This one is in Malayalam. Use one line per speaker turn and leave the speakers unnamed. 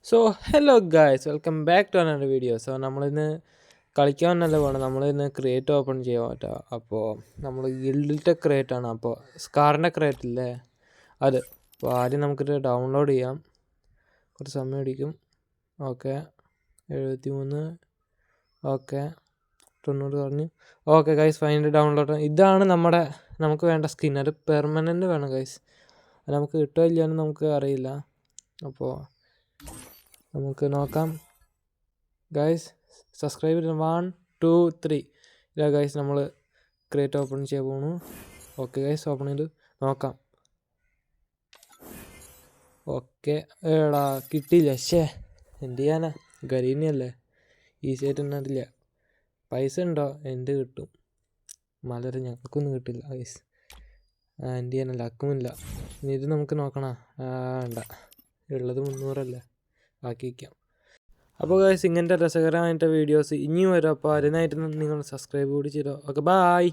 So hello guys, welcome back to another video. So നമ്മളിന്ന് കളിക്കാനല്ല പോകണം, നമ്മളിന്ന് ക്രിയേറ്റ് ഓപ്പൺ ചെയ്യാൻ പറ്റുക. അപ്പോൾ നമ്മൾ ഗിൽഡിലത്തെ ക്രിയേറ്റ് ആണ്. അപ്പോൾ സ്കാറിൻ്റെ ക്രിയേറ്റ് ഇല്ലേ അത്. അപ്പോൾ ആദ്യം നമുക്കിത് ഡൗൺലോഡ് ചെയ്യാം, കുറച്ച് സമയം പിടിക്കും. ഓക്കെ, 73, ഓക്കെ 90 പറഞ്ഞു. Okay guys, final download. ഇതാണ് നമുക്ക് വേണ്ട സ്കിൻ. അത് പെർമനൻറ്റ് വേണം ഗൈസ്. അത് നമുക്ക് കിട്ടുമോ ഇല്ലയെന്ന് നമുക്ക് അറിയില്ല. അപ്പോൾ നമുക്ക് നോക്കാം ഗൈസ്. സബ്സ്ക്രൈബ് 1 2 3 ഇല്ല ഗൈസ്, നമ്മൾ ക്രിയേറ്റ് ഓപ്പൺ ചെയ്യാൻ പോകണു. ഓക്കെ ഗൈസ്, ഓപ്പൺ ചെയ്ത് നോക്കാം. ഓക്കെ, എടാ കിട്ടിയില്ല. എന്ത് ചെയ്യാനാ, ഗരീനിയല്ലേ, ഈസി ആയിട്ട് തന്നിട്ടില്ല. പൈസ ഉണ്ടോ? എന്ത് കിട്ടും? മലര് ഞങ്ങൾക്കൊന്നും കിട്ടില്ല ഗൈസ്. എന്ത് ചെയ്യാനല്ല, അക്കുമില്ല. ഇനി ഇത് നമുക്ക് നോക്കണം. വേണ്ട, ഉള്ളത് 300 ബാക്കി വയ്ക്കാം. അപ്പോൾ ഗൈസ്, ഇങ്ങനത്തെ രസകരമായിട്ട് വീഡിയോസ് ഇനിയും വരും. അപ്പോൾ അതിനായിട്ട് നിങ്ങൾ സബ്സ്ക്രൈബ് കൂടി ചെയ്തോ. Okay, bye.